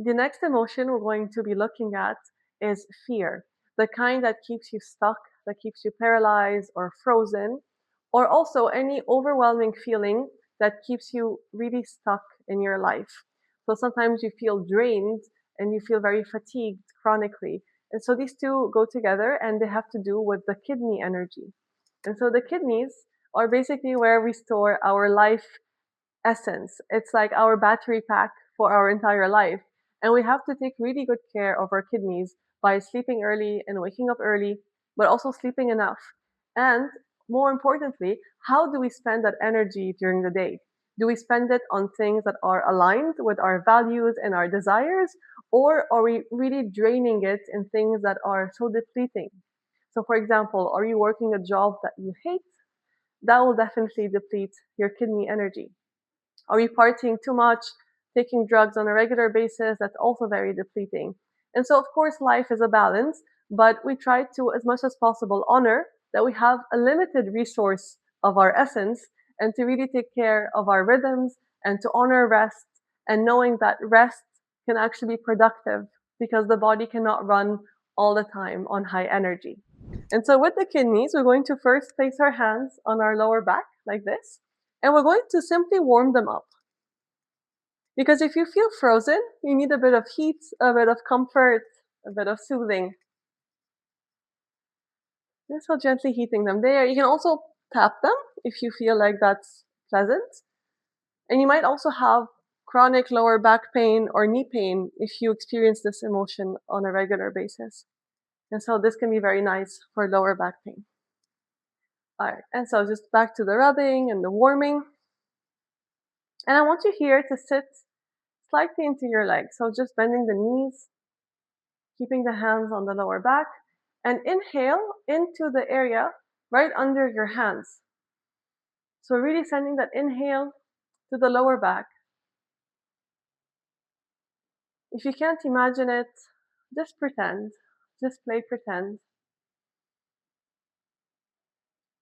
The next emotion we're going to be looking at is fear, the kind that keeps you stuck, that keeps you paralyzed or frozen, or also any overwhelming feeling that keeps you really stuck in your life. So sometimes you feel drained and you feel very fatigued chronically. And so these two go together and they have to do with the kidney energy. And so the kidneys are basically where we store our life essence. It's like our battery pack for our entire life. And we have to take really good care of our kidneys by sleeping early and waking up early, but also sleeping enough. And more importantly, how do we spend that energy during the day? Do we spend it on things that are aligned with our values and our desires? Or are we really draining it in things that are so depleting? So, for example, are you working a job that you hate? That will definitely deplete your kidney energy. Are we partying too much, taking drugs on a regular basis? That's also very depleting. And so, of course, life is a balance, but we try to, as much as possible, honor that we have a limited resource of our essence and to really take care of our rhythms and to honor rest and knowing that rest can actually be productive because the body cannot run all the time on high energy. And so with the kidneys, we're going to first place our hands on our lower back like this, and we're going to simply warm them up. Because if you feel frozen, you need a bit of heat, a bit of comfort, a bit of soothing. And so gently heating them there. You can also tap them if you feel like that's pleasant. And you might also have chronic lower back pain or knee pain if you experience this emotion on a regular basis. And so this can be very nice for lower back pain. All right, and so just back to the rubbing and the warming. And I want you here to sit slightly into your legs. So just bending the knees, keeping the hands on the lower back, and inhale into the area right under your hands. So really sending that inhale to the lower back. If you can't imagine it, just pretend. Just play pretend.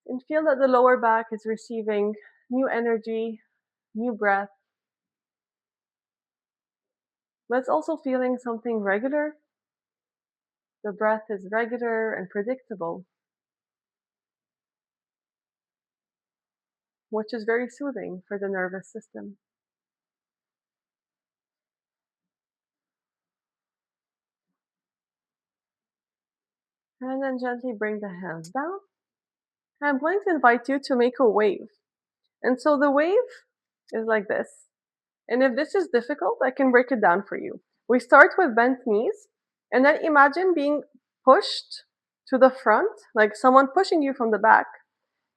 And feel that the lower back is receiving new energy, new breath. But it's also feeling something regular. The breath is regular and predictable, which is very soothing for the nervous system. And then gently bring the hands down. I'm going to invite you to make a wave. And so the wave is like this. And if this is difficult, I can break it down for you. We start with bent knees, and then imagine being pushed to the front, like someone pushing you from the back.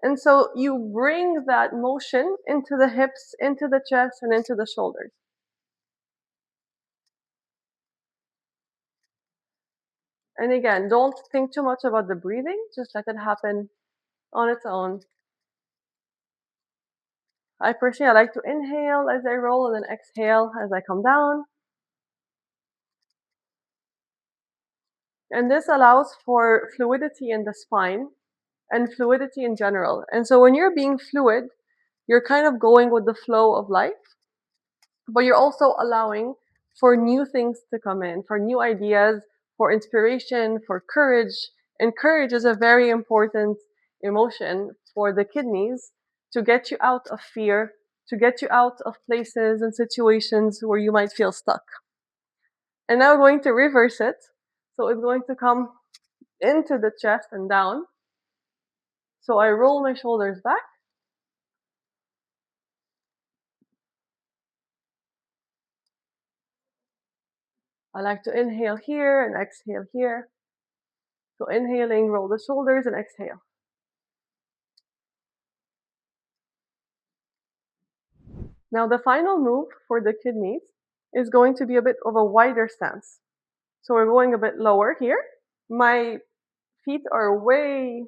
And so you bring that motion into the hips, into the chest, and into the shoulders. And again, don't think too much about the breathing, just let it happen on its own. I like to inhale as I roll and then exhale as I come down. And this allows for fluidity in the spine and fluidity in general. And so when you're being fluid, you're kind of going with the flow of life, but you're also allowing for new things to come in, for new ideas, for inspiration, for courage. And courage is a very important emotion for the kidneys to get you out of fear, to get you out of places and situations where you might feel stuck. And now we're going to reverse it. So it's going to come into the chest and down. So I roll my shoulders back. I like to inhale here and exhale here. So inhaling, roll the shoulders and exhale. Now the final move for the kidneys is going to be a bit of a wider stance. So we're going a bit lower here. My feet are way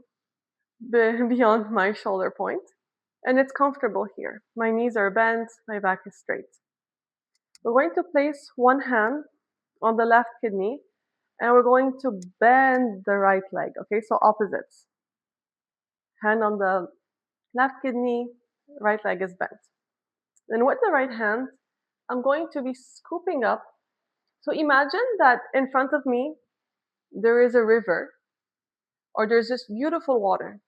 beyond my shoulder point, and it's comfortable here. My knees are bent, my back is straight. We're going to place one hand on the left kidney, and we're going to bend the right leg. Okay, so opposites. Hand on the left kidney, right leg is bent. Then with the right hand, I'm going to be scooping up So imagine that in front of me, there is a river or there's just beautiful water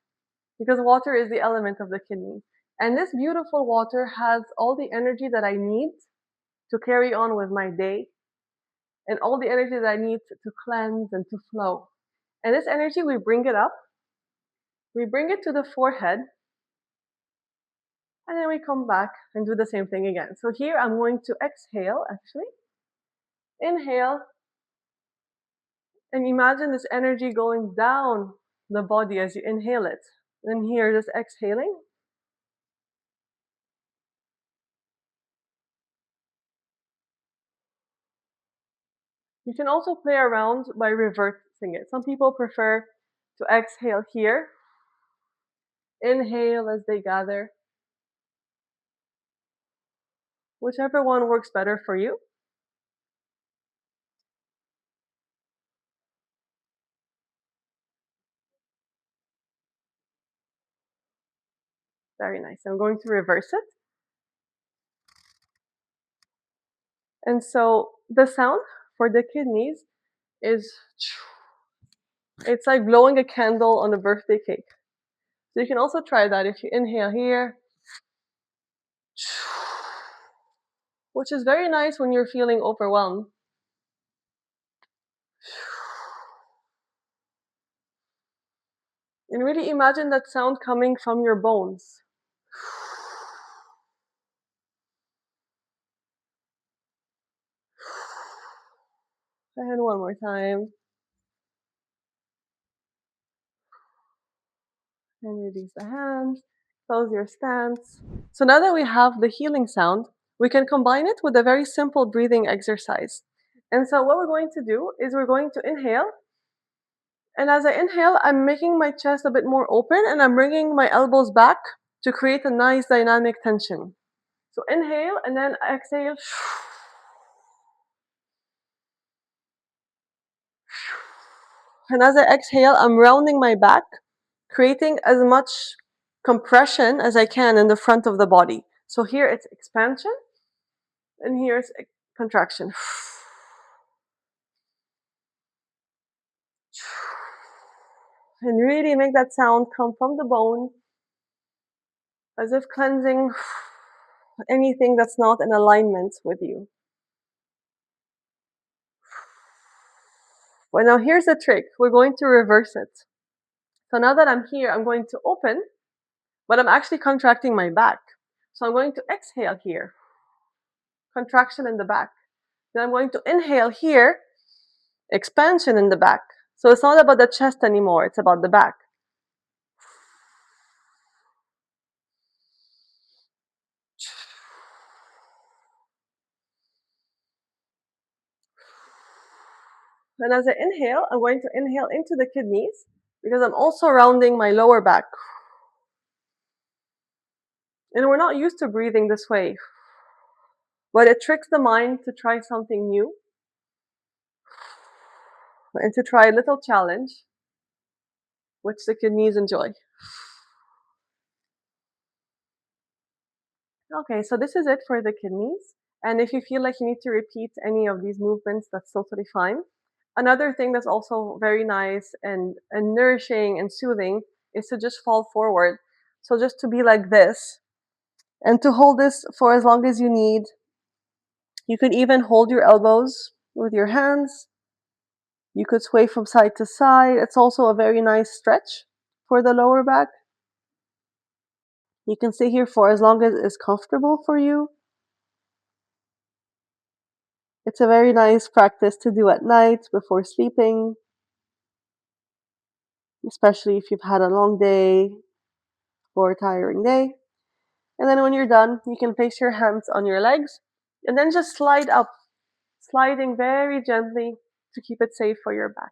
because water is the element of the kidney. And this beautiful water has all the energy that I need to carry on with my day and all the energy that I need to cleanse and to flow. And this energy, we bring it up, we bring it to the forehead, and then we come back and do the same thing again. So here I'm going to exhale, actually. Inhale, and imagine this energy going down the body as you inhale it. And here, just exhaling. You can also play around by reversing it. Some people prefer to exhale here, inhale as they gather. Whichever one works better for you. Very nice. I'm going to reverse it. And so the sound for the kidneys is, it's like blowing a candle on a birthday cake. So you can also try that if you inhale here, which is very nice when you're feeling overwhelmed. And really imagine that sound coming from your bones. And one more time. And release the hands. Close your stance. So now that we have the healing sound, we can combine it with a very simple breathing exercise. And so what we're going to do is we're going to inhale. And as I inhale, I'm making my chest a bit more open and I'm bringing my elbows back to create a nice dynamic tension. So inhale and then exhale. And as I exhale, I'm rounding my back, creating as much compression as I can in the front of the body. So here it's expansion and here's contraction. And really make that sound come from the bone, as if cleansing anything that's not in alignment with you. Well, now here's the trick. We're going to reverse it. So now that I'm here, I'm going to open, but I'm actually contracting my back. So I'm going to exhale here, contraction in the back. Then I'm going to inhale here, expansion in the back. So it's not about the chest anymore, it's about the back. And as I inhale, I'm going to inhale into the kidneys because I'm also rounding my lower back. And we're not used to breathing this way, but it tricks the mind to try something new and to try a little challenge, which the kidneys enjoy. Okay, so this is it for the kidneys. And if you feel like you need to repeat any of these movements, that's totally fine. Another thing that's also very nice and nourishing and soothing is to just fall forward. So just to be like this and to hold this for as long as you need. You could even hold your elbows with your hands. You could sway from side to side. It's also a very nice stretch for the lower back. You can stay here for as long as is comfortable for you. It's a very nice practice to do at night before sleeping, especially if you've had a long day or a tiring day. And then when you're done, you can place your hands on your legs and then just slide up, sliding very gently to keep it safe for your back.